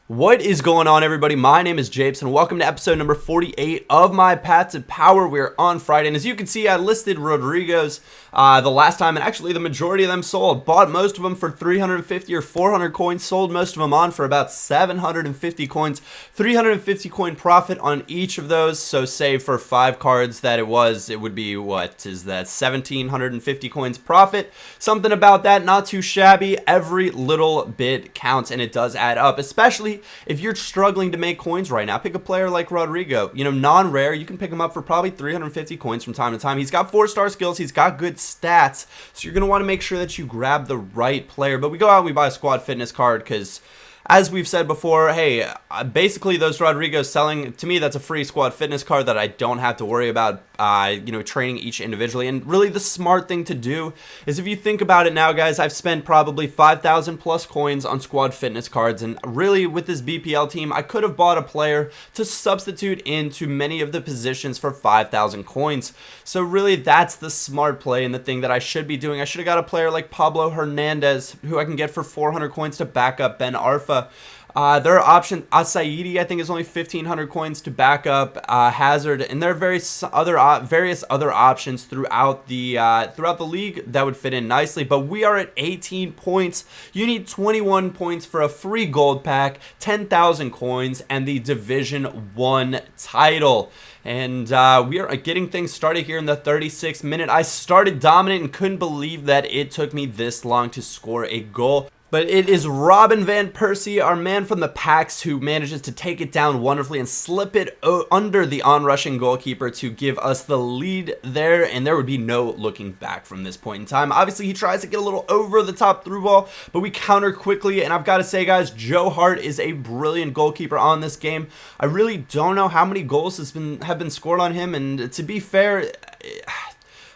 What is going on, everybody? My name is Japes, and welcome to episode number 48 of my Paths of Power. We're on Friday, and as you can see, I listed Rodrigo's the last time, and actually the majority of them sold. Bought most of them for 350 or 400 coins, sold most of them on for about 750 coins, 350 coin profit on each of those. So say for 5 cards that it would be, what is that, 1750 coins profit, something about that. Not too shabby. Every little bit counts, and it does add up, especially if you're struggling to make coins right now. Pick a player like Rodrigo, non-rare. You can pick him up for probably 350 coins from time to time. He's got 4-star skills. He's got good stats. So you're going to want to make sure that you grab the right player. But we go out and we buy a squad fitness card because, as we've said before, hey, basically those Rodrigos selling, to me, that's a free squad fitness card that I don't have to worry about, training each individually. And really the smart thing to do is, if you think about it now, guys, I've spent probably 5,000 plus coins on squad fitness cards. And really with this BPL team, I could have bought a player to substitute into many of the positions for 5,000 coins. So really that's the smart play and the thing that I should be doing. I should have got a player like Pablo Hernandez, who I can get for 400 coins to back up Ben Arfa. There are options. Asaidi, I think, is only 1,500 coins to back up Hazard, and there are various other options throughout the league that would fit in nicely. But we are at 18 points. You need 21 points for a free gold pack, 10,000 coins, and the Division 1 title. And we are getting things started here in the 36th minute. I started dominant and couldn't believe that it took me this long to score a goal. But it is Robin van Persie, our man from the packs, who manages to take it down wonderfully and slip it under the onrushing goalkeeper to give us the lead there. And there would be no looking back from this point in time. Obviously, he tries to get a little over the top through ball, but we counter quickly. And I've got to say, guys, Joe Hart is a brilliant goalkeeper on this game. I really don't know how many goals have been scored on him. And to be fair,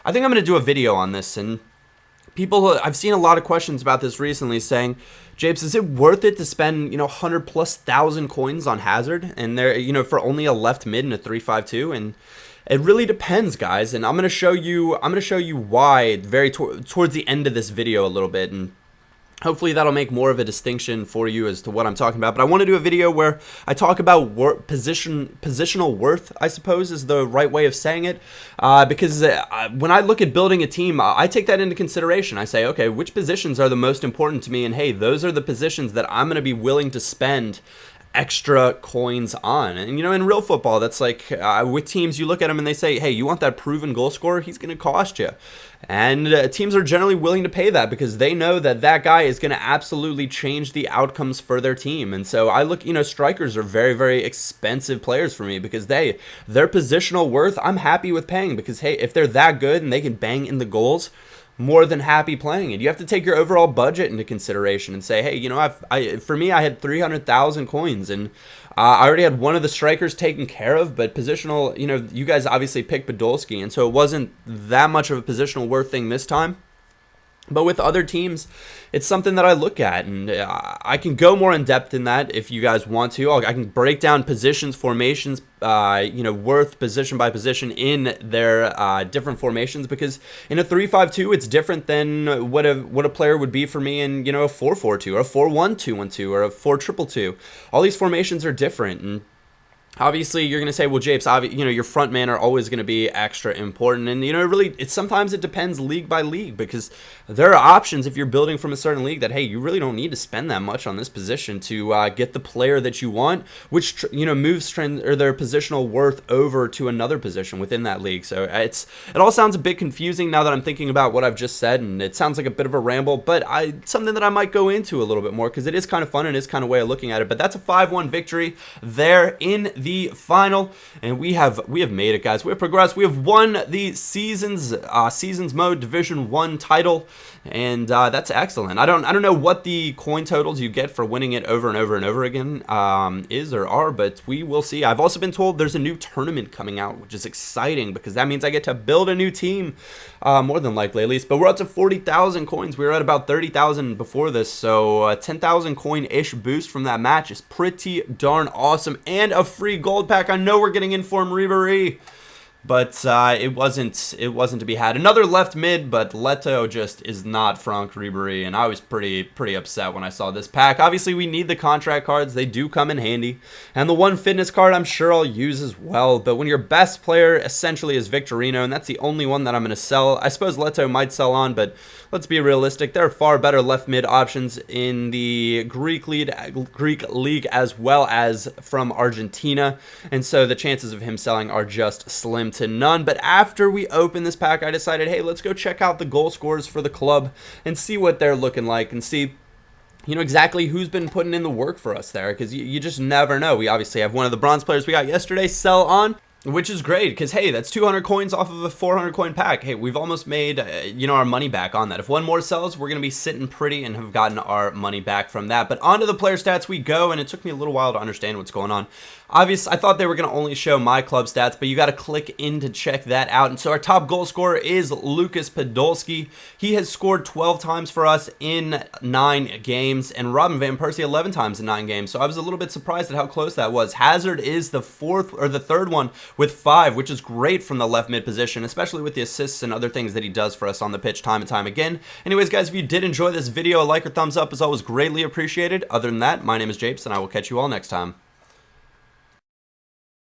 I think I'm going to do a video on this. And I've seen a lot of questions about this recently saying, Japes, is it worth it to spend, 100 plus thousand coins on Hazard and there, for only a left mid and a 3-5-2? And it really depends, guys. And I'm going to show you why towards the end of this video a little bit, and hopefully that'll make more of a distinction for you as to what I'm talking about. But I want to do a video where I talk about positional worth, I suppose is the right way of saying it. Because when I look at building a team, I take that into consideration. I say, okay, which positions are the most important to me? And hey, those are the positions that I'm going to be willing to spend extra coins on. And in real football, that's like with teams, you look at them and they say, hey, you want that proven goal scorer? He's going to cost you. And teams are generally willing to pay that because they know that that guy is going to absolutely change the outcomes for their team. And so I look, strikers are very, very expensive players for me because their positional worth, I'm happy with paying because, hey, if they're that good and they can bang in the goals, more than happy playing it. You have to take your overall budget into consideration and say, hey, for me, I had 300,000 coins and I already had one of the strikers taken care of, but positional, you guys obviously picked Podolski, and so it wasn't that much of a positional worth thing this time. But with other teams, it's something that I look at, and I can go more in depth in that if you guys want to. I can break down positions, formations, worth position by position in their different formations, because in a 3-5-2, it's different than what a player would be for me in a 4-4-2 or a 4-1-2-1-2 or a 4-2-2. All these formations are different, and obviously, you're going to say, well, Japes, your front men are always going to be extra important. And, sometimes it depends league by league because there are options if you're building from a certain league that, hey, you really don't need to spend that much on this position to get the player that you want, which, moves trend or their positional worth over to another position within that league. So it all sounds a bit confusing now that I'm thinking about what I've just said, and it sounds like a bit of a ramble, but something that I might go into a little bit more because it is kind of fun and it is kind of a way of looking at it. But that's a 5-1 victory there in the final, and we have made it, guys. We have progressed. We have won the seasons mode Division 1 title, and that's excellent. I don't know what the coin totals you get for winning it over and over and over again is or are, but we will see. I've also been told there's a new tournament coming out, which is exciting because that means I get to build a new team, more than likely at least. But we're up to 40,000 coins. We were at about 30,000 before this, so a 10,000 coin-ish boost from that match is pretty darn awesome, and a free gold pack. I know we're getting Inform Ribery. but it wasn't to be had. Another left mid, but Leto just is not Franck Ribéry, and I was pretty upset when I saw this pack. Obviously, we need the contract cards; they do come in handy, and the one fitness card I'm sure I'll use as well. But when your best player essentially is Victorino, and that's the only one that I'm going to sell, I suppose Leto might sell on, but let's be realistic. There are far better left mid options in the Greek league as well as from Argentina, and so the chances of him selling are just slim to none. But after we open this pack, I decided, hey, let's go check out the goal scorers for the club and see what they're looking like and see, you know, exactly who's been putting in the work for us there, because you just never know. We obviously have one of the bronze players we got yesterday sell on, which is great because, hey, that's 200 coins off of a 400 coin pack. Hey, we've almost made, you know, our money back on that. If one more sells, we're going to be sitting pretty and have gotten our money back from that. But onto the player stats we go, and it took me a little while to understand what's going on. Obviously, I thought they were going to only show my club stats, but you got to click in to check that out. And so our top goal scorer is Lucas Podolski. He has scored 12 times for us in 9 games, and Robin Van Persie 11 times in 9 games. So I was a little bit surprised at how close that was. Hazard is the third one with 5, which is great from the left mid position, especially with the assists and other things that he does for us on the pitch time and time again. Anyways, guys, if you did enjoy this video, a like or thumbs up is always greatly appreciated. Other than that, my name is Japes, and I will catch you all next time.